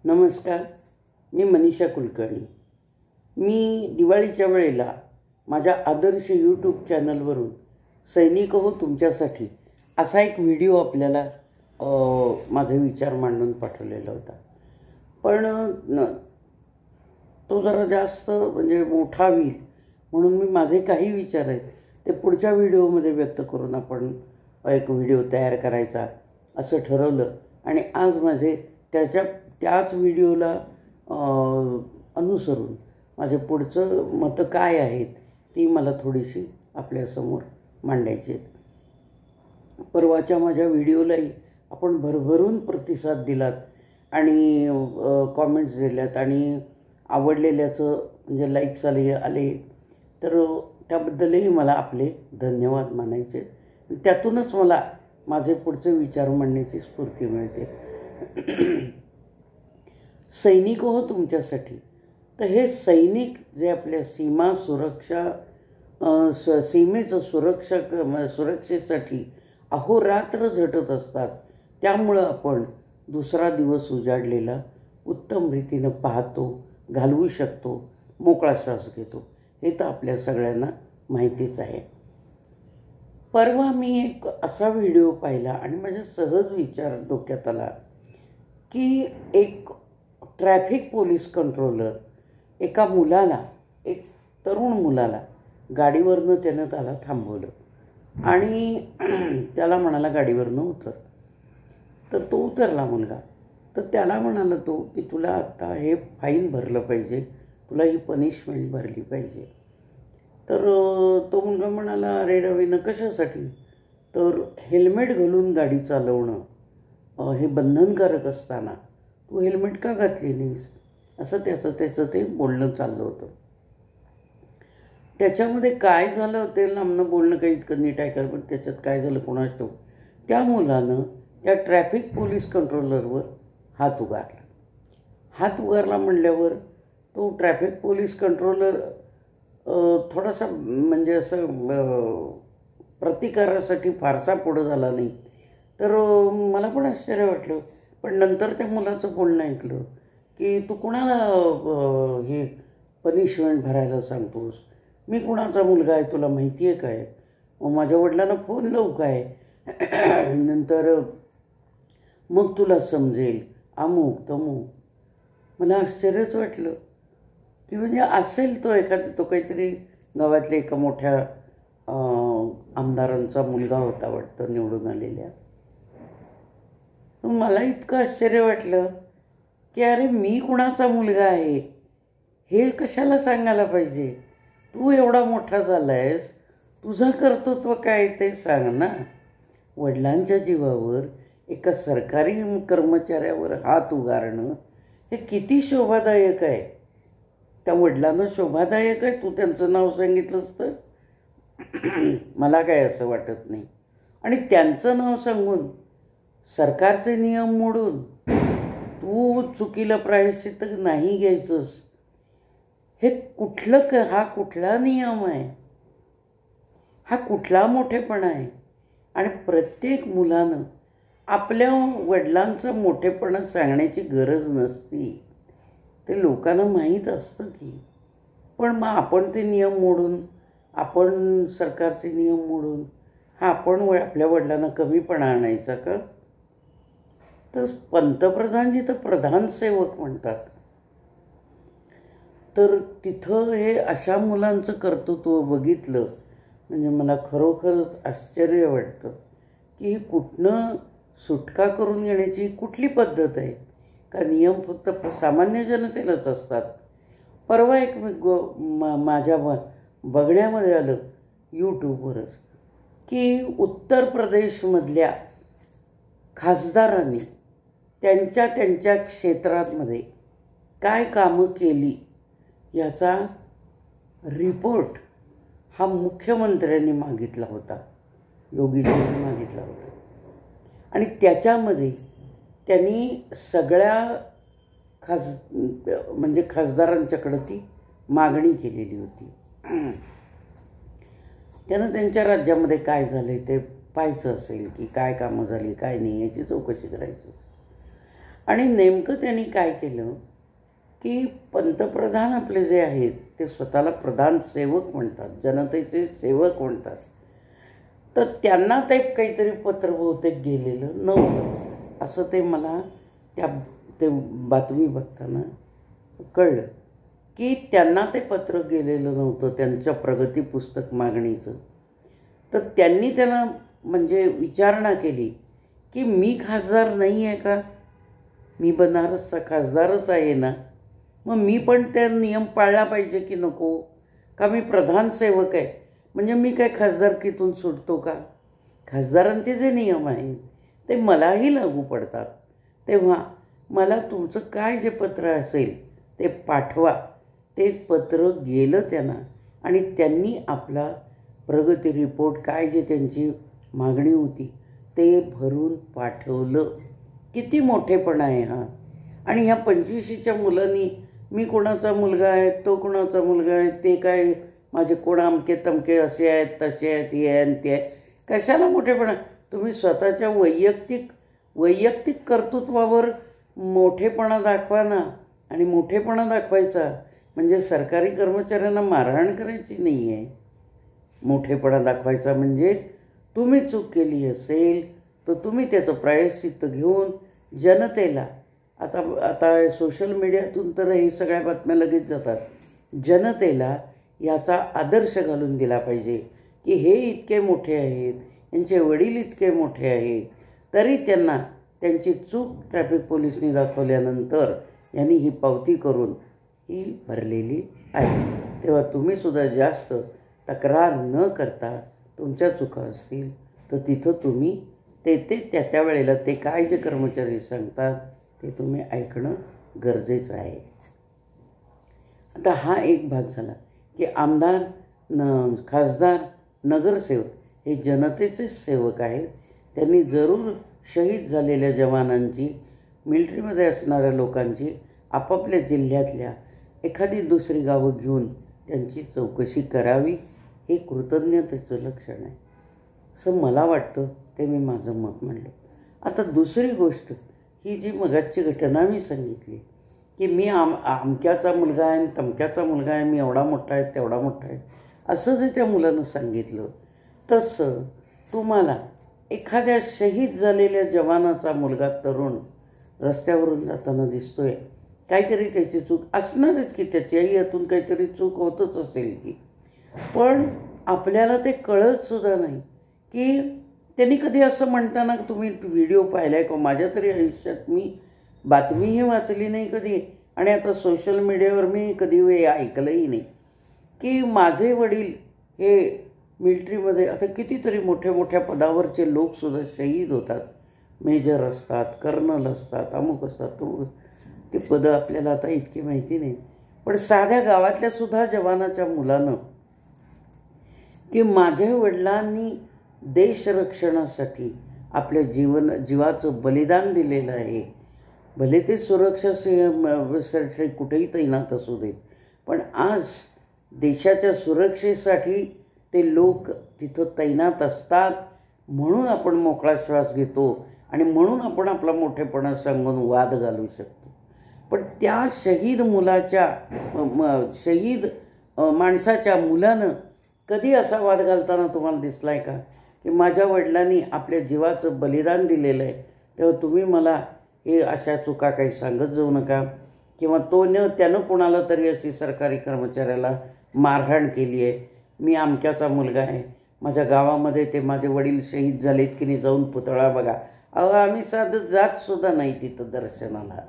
नमस्कार, मी मनीषा कुलकर्णी. मी दिवाळीच्या वेळेला माझ्या आदर्श यूट्यूब चॅनलवरून सैनिक हो तुमच्यासाठी असा एक व्हिडिओ आपल्याला माझे विचार मांडून पाठवलेला होता. पण तो जरा जास्त म्हणजे मोठा होईल म्हणून मी माझे काही विचार आहेत ते पुढच्या व्हिडिओमध्ये व्यक्त करून आपण एक व्हिडिओ तयार करायचा असं ठरवलं. आणि आज माझे त्याच व्हिडिओला अनुसरून माझे पुढचं मतं काय आहेत ती मला थोडीशी आपल्यासमोर मांडायची आहेत. परवाच्या माझ्या व्हिडिओलाही आपण भरभरून प्रतिसाद दिलात आणि कॉमेंट्स दिल्यात आणि आवडलेल्याचं म्हणजे लाईक्स आले तर त्याबद्दलही मला आपले धन्यवाद मानायचे. त्यातूनच मला माझे पुढचे विचार मांडण्याची स्फूर्ती मिळते. सैनिक हो तुमच्यासाठी. तर हे सैनिक जे आपल्या सीमेचं सुरक्षेसाठी अहोरात्र झटत असतात, त्यामुळं आपण दुसरा दिवस उजाडलेला उत्तम रीतीनं पाहतो, घालवू शकतो, मोकळा श्वास घेतो. हे तर आपल्या सगळ्यांना माहितीच आहे. परवा मी एक असा व्हिडिओ पाहिला आणि माझ्या सहज विचार डोक्यात आला की एक ट्रॅफिक पोलीस कंट्रोलर एका मुलाला, एक तरुण मुलाला गाडीवरनं त्यानं त्याला थांबवलं आणि त्याला म्हणाला गाडीवरनं उतर. तर तो उतरला मुलगा. तर त्याला म्हणाला तो की तुला आत्ता हे फाईन भरलं पाहिजे, तुला ही पनिशमेंट भरली पाहिजे. तर तो मुलगा म्हणाला, अरे रवीनं कशासाठी? तर हेल्मेट घालून गाडी चालवणं हे बंधनकारक असताना तू हेल्मेट का घातली नाहीस, असं त्याचं ते बोलणं चाललं होतं. त्याच्यामध्ये काय झालं ते लांबनं बोलणं काही इतकं नीट ऐकायला, पण त्याच्यात काय झालं कोणास ठाऊक. त्या मुलानं त्या ट्रॅफिक पोलीस कंट्रोलरवर हात उगारला म्हणल्यावर तो ट्रॅफिक पोलीस कंट्रोलर थोडासा म्हणजे असं प्रतिकारासाठी फारसा पुढं झाला नाही. तर मला पण आश्चर्य वाटलं. पण नंतर त्या मुलाचं बोलणं ऐकलं की तू कुणाला हे पनिशमेंट भरायला सांगतोस? मी कुणाचा मुलगा आहे तुला माहिती आहे काय? मग माझ्या वडिलांना फोन लावू काय? नंतर मग तुला समजेल अमुक तमुक. मला आश्चर्यच वाटलं की म्हणजे असेल तो काहीतरी गावातल्या एका मोठ्या आमदारांचा मुलगा होता वाटतं, निवडून आलेल्या. मला इतकं आश्चर्य वाटलं की अरे मी कुणाचा मुलगा आहे हे कशाला सांगायला पाहिजे? तू एवढा मोठा झाला आहेस, तुझं कर्तृत्व काय ते सांग ना. वडिलांच्या जीवावर एका सरकारी कर्मचाऱ्यावर हात उगारणं हे किती शोभादायक आहे. त्या वडिलांना शोभादायक आहे तू त्यांचं नाव सांगितलंस तर? मला काय असं वाटत नाही. आणि त्यांचं नाव सांगून सरकारचे नियम मोडून तू चुकीला प्रायश्चित्त नाही घ्यायचंस, हे हा कुठला नियम आहे? हा कुठला मोठेपणा आहे? आणि प्रत्येक मुलानं आपल्या वडिलांचं मोठेपणा सांगण्याची गरज नसती, ते लोकांना माहीत असतं की. पण मग आपण ते नियम मोडून, आपण सरकारचे नियम मोडून आपण आपल्या वडिलांना कमीपणा आणायचा का? तर पंतप्रधान जिथं प्रधान सेवक म्हणतात, तर तिथं हे अशा मुलांचं कर्तृत्व बघितलं म्हणजे मला खरोखरच आश्चर्य वाटतं की ही कुठनं सुटका करून घेण्याची कुठली पद्धत आहे का? नियम फक्त सामान्य जनतेलाच असतात. परवा एक माझ्या बघण्यामध्ये आलं यूट्यूबवरच की उत्तर प्रदेशमधल्या खासदारांनी त्यांच्या क्षेत्रांमध्ये काय कामं केली याचा रिपोर्ट हा मुख्यमंत्र्यांनी मागितला होता, योगीजींनी मागितला होता. आणि त्याच्यामध्ये त्यांनी सगळ्या खासदारांच्याकडं ती मागणी केलेली होती. त्यानं त्यांच्या राज्यामध्ये काय झालं ते पाहायचं असेल की काय कामं झाली काय नाही याची चौकशी करायची. आणि नेमकं त्यांनी काय केलं की पंतप्रधान आपले जे आहेत ते स्वतःला प्रधान सेवक म्हणतात, जनतेचे सेवक म्हणतात. तर त्यांना ते काहीतरी पत्र बहुतेक गेलेलं नव्हतं असं ते मला ते बातमी बघताना कळलं की त्यांना ते पत्र गेलेलं नव्हतं त्यांच्या प्रगती पुस्तक मागणीचं. तर त्यांनी त्यांना म्हणजे विचारणा केली की मी खासदार नाही आहे का, मी बनारसचा खासदारच आहे ना, मग मी पण ते नियम पाळला पाहिजे की नको, का मी प्रधान सेवक आहे म्हणजे मी काय खासदारकीतून सुटतो का. खासदारांचे जे नियम आहेत ते मलाही लागू पडतात. तेव्हा मला तुमचं काय जे पत्र असेल ते पाठवा. ते पत्र गेलं त्यांना आणि त्यांनी आपला प्रगती रिपोर्ट काय जे त्यांची मागणी होती ते भरून पाठवलं. किती मोठेपणा आहे हा. आणि ह्या 25शीच्या मुलांनी मी कोणाचा मुलगा आहे, तो कोणाचा मुलगा आहे, ते काय माझे कोण अमके तमके असे आहेत तसे आहेत हे आहे ते आहे, कशाला मोठेपणा. तुम्ही स्वतःच्या वैयक्तिक कर्तृत्वावर मोठेपणा दाखवा ना. आणि मोठेपणा दाखवायचा म्हणजे सरकारी कर्मचाऱ्यांना मारहाण करायची नाही आहे. मोठेपणा दाखवायचा म्हणजे तुम्ही चूक केली असेल तर तुम्ही त्याचं प्रायश्चित्त घेऊन जनतेला, आता सोशल मीडियातून तर हे सगळ्या बातम्या लगेच जातात, जनतेला याचा आदर्श घालून दिला पाहिजे की हे इतके मोठे आहेत, यांचे वडील इतके मोठे आहेत, तरी त्यांना त्यांची चूक ट्रॅफिक पोलिसनी दाखवल्यानंतर यांनी ही पावती करून ही भरलेली आहे. तेव्हा तुम्हीसुद्धा जास्त तक्रार न करता तुमच्या चुका असतील तर तिथं तुम्ही त्या वेळेला ते काय जे कर्मचारी सांगतात ते तुम्ही ऐकणं गरजेचं आहे. आता हा एक भाग झाला की आमदार, खासदार, नगरसेवक हे जनतेचे सेवक आहेत. त्यांनी जरूर शहीद झालेल्या जवानांची, मिलिटरीमध्ये असणाऱ्या लोकांची आपापल्या जिल्ह्यातल्या एखादी दुसरी गावं घेऊन त्यांची चौकशी करावी. हे कृतज्ञतेचं लक्षण आहे असं मला वाटतं. ते मी माझं मत मांडलं. आता दुसरी गोष्ट ही जी मगाची घटना मी सांगितली की मी अमक्याचा मुलगा आहे, तमक्याचा मुलगा आहे, मी एवढा मोठा आहे तेवढा मोठा आहे, असं जे त्या मुलानं सांगितलं तसं तुम्हाला एखाद्या शहीद झालेल्या जवानाचा मुलगा तरुण रस्त्यावरून जाताना दिसतोय, काहीतरी त्याची चूक असणारच की त्याच्याही यातून काहीतरी चूक होतच असेल की, पण आपल्याला ते कळतसुद्धा नाही की त्यांनी कधी असं म्हणताना तुम्ही व्हिडिओ पाहिला आहे का. माझ्या तरी आयुष्यात मी बातमीही वाचली नाही कधी आणि आता सोशल मीडियावर मी कधी ऐकलंही नाही की माझे वडील हे मिलिटरीमध्ये, आता कितीतरी मोठ्या पदावरचे लोकसुद्धा शहीद होतात, मेजर असतात, कर्नल असतात, अमुक असतात, ते पदं आपल्याला आता इतकी माहिती नाही. पण साध्या गावातल्यासुद्धा जवानाच्या मुलानं की माझ्या वडिलांनी देशरक्षणासाठी आपल्या जीवाचं बलिदान दिलेलं आहे. भले ते सुरक्षेसाठी कुठेही तैनात असू देत, पण आज देशाच्या सुरक्षेसाठी ते लोक तिथं तैनात असतात. म्हणून आपण मोकळा श्वास घेतो आणि म्हणून आपण आपला मोठेपणा सांगून वाद घालू शकतो. पण त्या शहीद माणसाच्या मुलानं कधी असा वाद घालताना तुम्हाला दिसला आहे का की माझ्या वडिलांनी आपल्या जीवाचं बलिदान दिलेलं आहे, तेव्हा तुम्ही मला हे अशा चुका काही सांगत जाऊ नका, किंवा त्यानं कोणाला तरी अशी सरकारी कर्मचाऱ्याला मारहाण केली आहे, मी अमक्याचा मुलगा आहे, माझ्या गावामध्ये ते माझे वडील शहीद झालेत की नाही, जाऊन पुतळा बघा. आम्ही साधं जातसुद्धा नाही तिथं दर्शनाला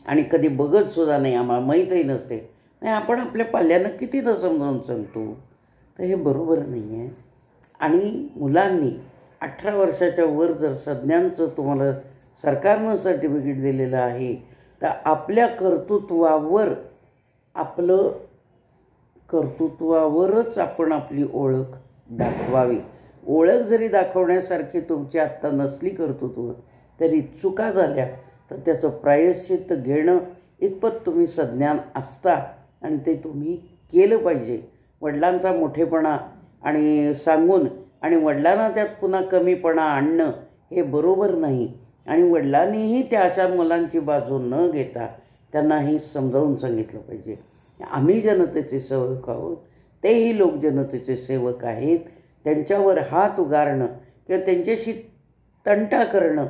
आणि कधी बघतसुद्धा नाही, आम्हाला माहीतही नसते. नाही, आपण आपल्या पाल्यानं कितीदा समजावून सांगतो. तर हे बरोबर नाही आहे. आणि मुलांनी 18 वर्षाच्या वर जर संज्ञांचं तुम्हाला सरकारनं सर्टिफिकेट दिलेलं आहे तर आपल्या कर्तृत्वावरच आपण आपली ओळख दाखवावी. ओळख जरी दाखवण्यासारखी तुमची आत्ता नसली कर्तृत्व, तरी चुका झाल्या तर त्याचं प्रायश्चित्त घेणं इतपत तुम्ही सज्ञान असता आणि ते तुम्ही केलं पाहिजे. वडिलांचा मोठेपणा आणि सांगून आणि वडिलांना त्यात पुन्हा कमीपणा आणणं हे बरोबर नाही. आणि वडिलांनीही त्या अशा मुलांची बाजू न घेता त्यांनाही समजावून सांगितलं पाहिजे, आम्ही जनतेचे सेवक आहोत, तेही लोक जनतेचे सेवक आहेत. त्यांच्यावर हात उगारणं किंवा त्यांच्याशी तंटा करणं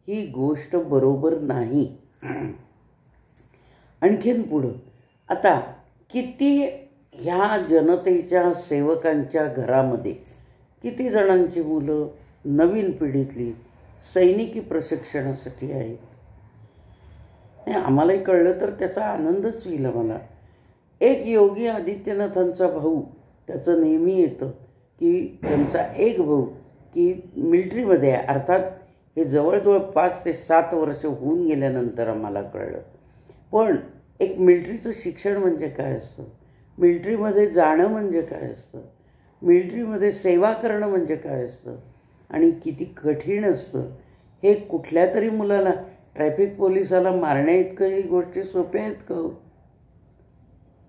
ही गोष्ट बरोबर नाही. आणखीन पुढं आता किती ह्या जनतेच्या सेवकांच्या घरामध्ये किती जणांची मुलं नवीन पिढीतली सैनिकी प्रशिक्षणासाठी आहेत. आम्हालाही कळलं तर त्याचा आनंदच होईल मला. एक योगी आदित्यनाथांचा भाऊ, त्याचं नेहमी येतं की त्यांचा एक भाऊ की मिलिटरीमध्ये आहे. अर्थात हे जवळजवळ 5 ते 7 वर्ष होऊन गेल्यानंतर आम्हाला कळलं. पण एक मिलिटरीचं शिक्षण म्हणजे काय असतं, मिलिटरीमध्ये जाणं म्हणजे काय असतं, मिलिटरीमध्ये सेवा करणं म्हणजे काय असतं आणि किती कठीण असतं हे कुठल्या तरी मुलाला ट्रॅफिक पोलिसाला मारण्याइतकंही गोष्टी सोप्या आहेत का?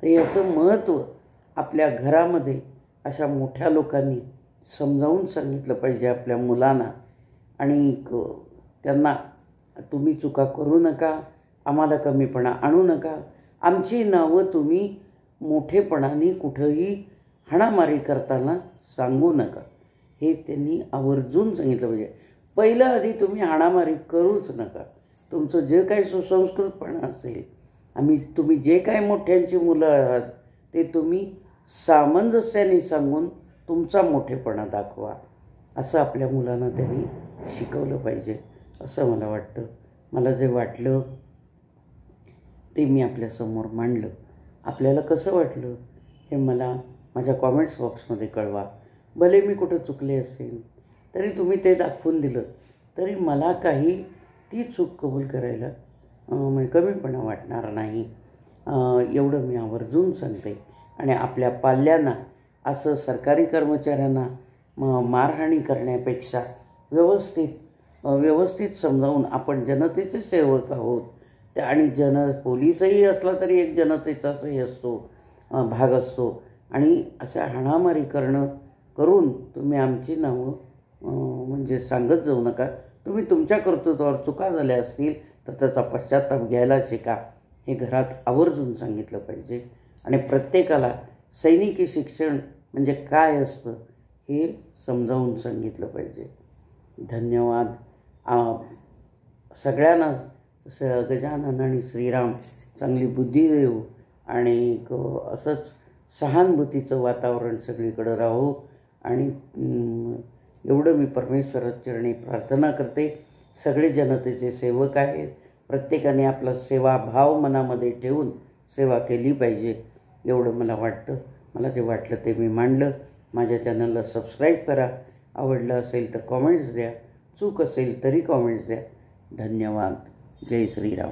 तर याचं महत्त्व आपल्या घरामध्ये अशा मोठ्या लोकांनी समजावून सांगितलं पाहिजे आपल्या मुलांना. आणि त्यांना तुम्ही चुका करू नका, आम्हाला कमीपणा आणू नका, आमची नावं तुम्ही मोठेपणाने कुठंही हाणामारी करताना सांगू नका, हे त्यांनी आवर्जून सांगितलं पाहिजे. पहिलं आधी तुम्ही हाणामारी करूच नका. तुमचं जे काही सुसंस्कृतपणा असेल, तुम्ही जे काय मोठ्यांची मुलं आहात ते तुम्ही सामंजस्याने सांगून तुमचा मोठेपणा दाखवा, असं आपल्या मुलांना त्यांनी शिकवलं पाहिजे असं मला वाटतं. मला जे वाटलं ते मी आपल्यासमोर मांडलं. आपल्याला कसं वाटलं हे मला माझ्या कॉमेंट्स बॉक्समध्ये कळवा. भले मी कुठं चुकले असेल तरी तुम्ही ते दाखवून दिलं तरी मला काही ती चूक कबूल करायला कमीपणा वाटणार नाही, एवढं मी आवर्जून सांगते. आणि आपल्या पाल्यांना असं सरकारी कर्मचाऱ्यांना मारहाणी करण्यापेक्षा व्यवस्थित समजावून आपण जनतेचे सेवक आहोत आणि पोलीसही असला तरी एक जनतेचाचही असतो, भाग असतो. आणि अशा हाणामारी करून तुम्ही आमची नावं म्हणजे सांगत जाऊ नका. तुम्ही तुमच्या कर्तृत्वावर चुका झाल्या असतील तर त्याचा पश्चात्ताप घ्यायला शिका, हे घरात आवर्जून सांगितलं पाहिजे. आणि प्रत्येकाला सैनिकी शिक्षण म्हणजे काय असतं हे समजावून सांगितलं पाहिजे. धन्यवाद. सगळ्यांना गजानन आणि श्रीराम चांगली बुद्धी देऊ आणि असंच सहानुभूतीचं वातावरण सगळीकडं राहू. आणि एवढं मी परमेश्वराचरणी प्रार्थना करते. सगळे जनतेचे सेवक आहेत, प्रत्येकाने आपला सेवाभाव मनामध्ये ठेवून सेवा केली पाहिजे, एवढं मला वाटतं. मला जे वाटलं ते मी मांडलं. माझ्या चॅनलला सबस्क्राईब करा, आवडलं असेल तर कॉमेंट्स द्या, चूक असेल तरी कॉमेंट्स द्या. धन्यवाद. जय श्रीराम.